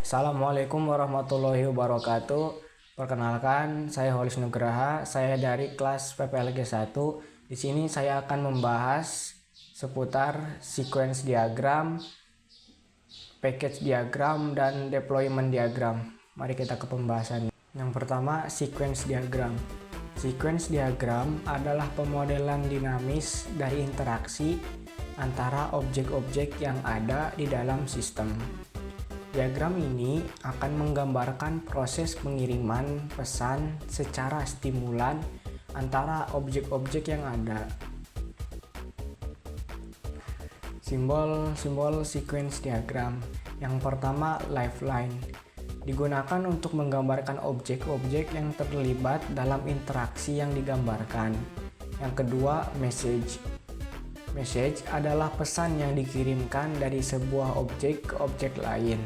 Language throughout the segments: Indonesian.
Assalamualaikum warahmatullahi wabarakatuh. Perkenalkan, saya Holis Nugraha. Saya dari kelas PPLG 1. Di sini saya akan membahas seputar sequence diagram, package diagram, dan deployment diagram. Mari kita ke pembahasannya. Yang pertama, sequence diagram. Sequence diagram adalah pemodelan dinamis dari interaksi antara objek-objek yang ada di dalam sistem. Diagram ini akan menggambarkan proses pengiriman pesan secara stimulan antara objek-objek yang ada. Simbol-simbol sequence diagram. Yang pertama, lifeline. Digunakan untuk menggambarkan objek-objek yang terlibat dalam interaksi yang digambarkan. Yang kedua, message. Message adalah pesan yang dikirimkan dari sebuah objek ke objek lain.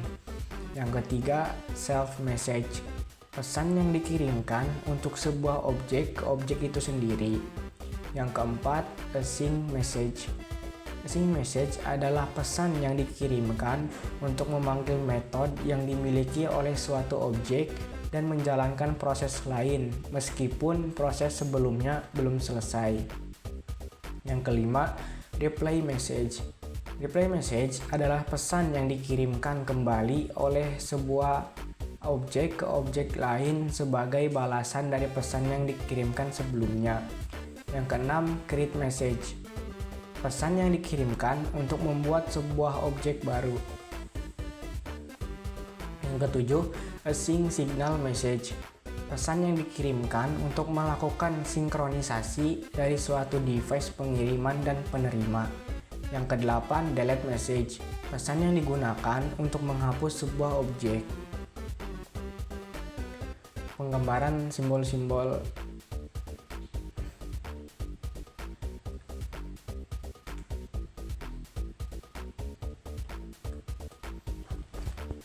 Yang ketiga, self-message. Pesan yang dikirimkan untuk sebuah objek ke objek itu sendiri. Yang keempat, async message. Async message adalah pesan yang dikirimkan untuk memanggil metode yang dimiliki oleh suatu objek dan menjalankan proses lain meskipun proses sebelumnya belum selesai. Yang kelima, reply message. Reply message adalah pesan yang dikirimkan kembali oleh sebuah objek ke objek lain sebagai balasan dari pesan yang dikirimkan sebelumnya. Yang keenam, create message. Pesan yang dikirimkan untuk membuat sebuah objek baru. Yang ketujuh, async signal message. Pesan yang dikirimkan untuk melakukan sinkronisasi dari suatu device pengiriman dan penerima. Yang kedelapan, delete message. Pesan yang digunakan untuk menghapus sebuah objek. Penggambaran simbol-simbol.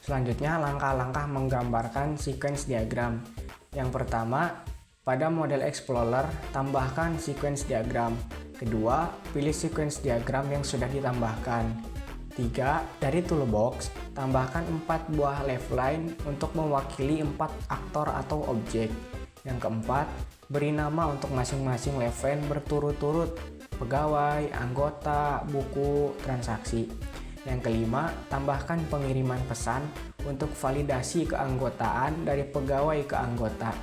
Selanjutnya, langkah-langkah menggambarkan sequence diagram. Yang pertama, pada model Explorer, tambahkan sequence diagram. Kedua, pilih sequence diagram yang sudah ditambahkan. 3. Dari toolbox, tambahkan 4 buah lifeline untuk mewakili 4 aktor atau objek. Yang keempat, beri nama untuk masing-masing lifeline berturut-turut: pegawai, anggota, buku, transaksi. Yang kelima, tambahkan pengiriman pesan untuk validasi keanggotaan dari pegawai ke anggota.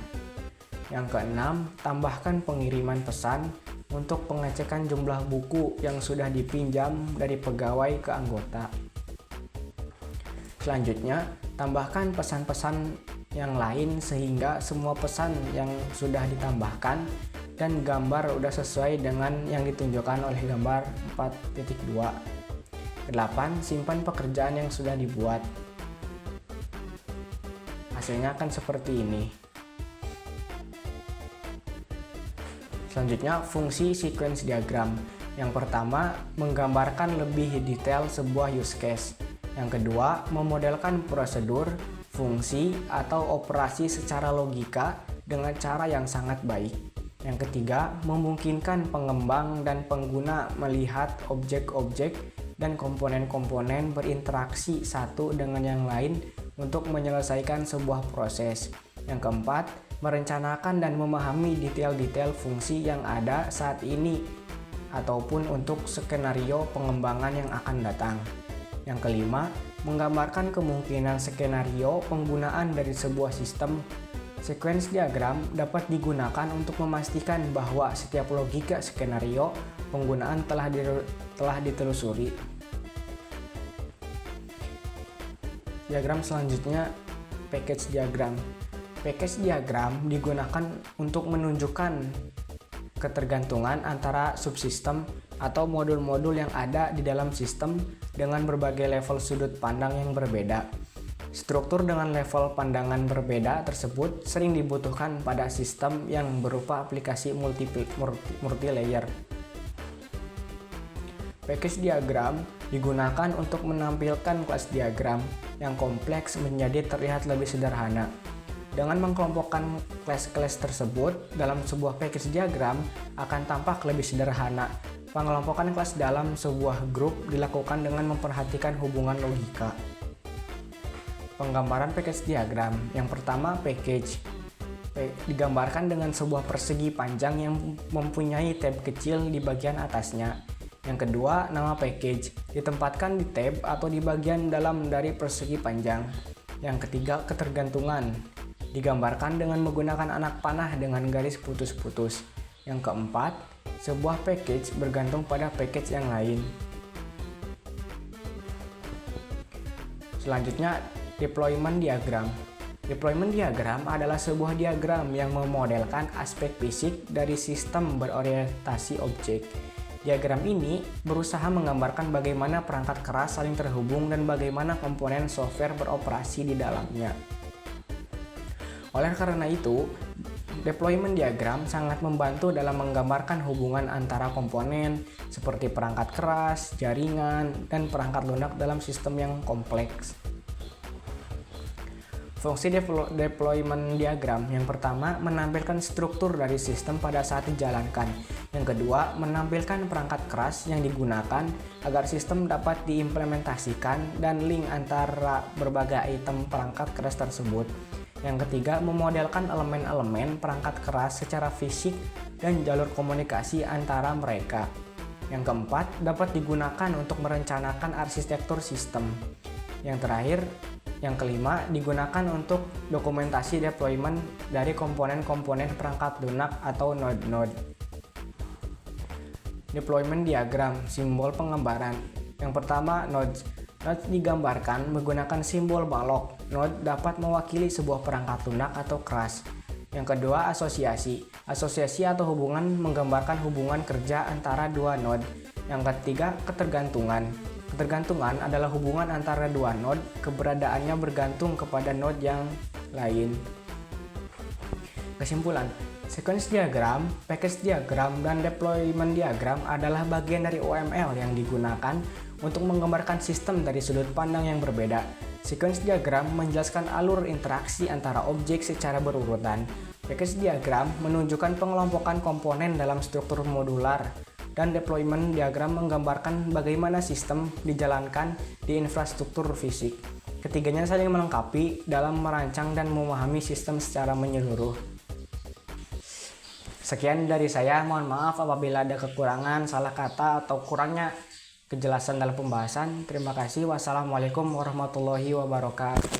Yang keenam, tambahkan pengiriman pesan untuk pengecekan jumlah buku yang sudah dipinjam dari pegawai ke anggota. Selanjutnya, tambahkan pesan-pesan yang lain sehingga semua pesan yang sudah ditambahkan dan gambar sudah sesuai dengan yang ditunjukkan oleh gambar 4.2. 8. Simpan pekerjaan yang sudah dibuat. Hasilnya akan seperti ini. Selanjutnya, fungsi sequence diagram. Yang pertama, menggambarkan lebih detail sebuah use case. Yang kedua, memodelkan prosedur, fungsi, atau operasi secara logika dengan cara yang sangat baik. Yang ketiga, memungkinkan pengembang dan pengguna melihat objek-objek dan komponen-komponen berinteraksi satu dengan yang lain untuk menyelesaikan sebuah proses. Yang keempat, merencanakan dan memahami detail-detail fungsi yang ada saat ini ataupun untuk skenario pengembangan yang akan datang. Yang kelima, menggambarkan kemungkinan skenario penggunaan dari sebuah sistem. Sequence diagram dapat digunakan untuk memastikan bahwa setiap logika skenario penggunaan telah ditelusuri. Diagram selanjutnya, package diagram. Package diagram digunakan untuk menunjukkan ketergantungan antara subsistem atau modul-modul yang ada di dalam sistem dengan berbagai level sudut pandang yang berbeda. Struktur dengan level pandangan berbeda tersebut sering dibutuhkan pada sistem yang berupa aplikasi multi-layer. Package diagram digunakan untuk menampilkan kelas diagram yang kompleks menjadi terlihat lebih sederhana. Dengan mengelompokkan kelas-kelas tersebut dalam sebuah package diagram akan tampak lebih sederhana. Pengelompokan kelas dalam sebuah grup dilakukan dengan memperhatikan hubungan logika. Penggambaran package diagram. Yang pertama, package. Digambarkan dengan sebuah persegi panjang yang mempunyai tab kecil di bagian atasnya. Yang kedua, nama package. Ditempatkan di tab atau di bagian dalam dari persegi panjang. Yang ketiga, ketergantungan. Digambarkan dengan menggunakan anak panah dengan garis putus-putus. Yang keempat, sebuah package bergantung pada package yang lain. Selanjutnya, deployment diagram. Deployment diagram adalah sebuah diagram yang memodelkan aspek fisik dari sistem berorientasi objek. Diagram ini berusaha menggambarkan bagaimana perangkat keras saling terhubung dan bagaimana komponen software beroperasi di dalamnya. Oleh karena itu, deployment diagram sangat membantu dalam menggambarkan hubungan antara komponen seperti perangkat keras, jaringan, dan perangkat lunak dalam sistem yang kompleks. Fungsi deployment diagram yang pertama menampilkan struktur dari sistem pada saat dijalankan. Yang kedua, menampilkan perangkat keras yang digunakan agar sistem dapat diimplementasikan dan link antara berbagai item perangkat keras tersebut. Yang ketiga, memodelkan elemen-elemen perangkat keras secara fisik dan jalur komunikasi antara mereka. Yang keempat, dapat digunakan untuk merencanakan arsitektur sistem. Yang terakhir, yang kelima, digunakan untuk dokumentasi deployment dari komponen-komponen perangkat lunak atau node-node. Deployment diagram, simbol penggambaran. Yang pertama, nodes. Nodes digambarkan menggunakan simbol balok. Node dapat mewakili sebuah perangkat lunak atau keras. Yang kedua, asosiasi. Asosiasi atau hubungan menggambarkan hubungan kerja antara dua node. Yang ketiga, ketergantungan. Ketergantungan adalah hubungan antara dua node, keberadaannya bergantung kepada node yang lain. Kesimpulan, sequence diagram, package diagram, dan deployment diagram adalah bagian dari OML yang digunakan untuk menggambarkan sistem dari sudut pandang yang berbeda. Sequence diagram menjelaskan alur interaksi antara objek secara berurutan. Package diagram menunjukkan pengelompokan komponen dalam struktur modular. Dan deployment diagram menggambarkan bagaimana sistem dijalankan di infrastruktur fisik. Ketiganya saling melengkapi dalam merancang dan memahami sistem secara menyeluruh. Sekian dari saya, mohon maaf apabila ada kekurangan, salah kata, atau kurangnya kejelasan dalam pembahasan. Terima kasih. Wassalamualaikum warahmatullahi wabarakatuh.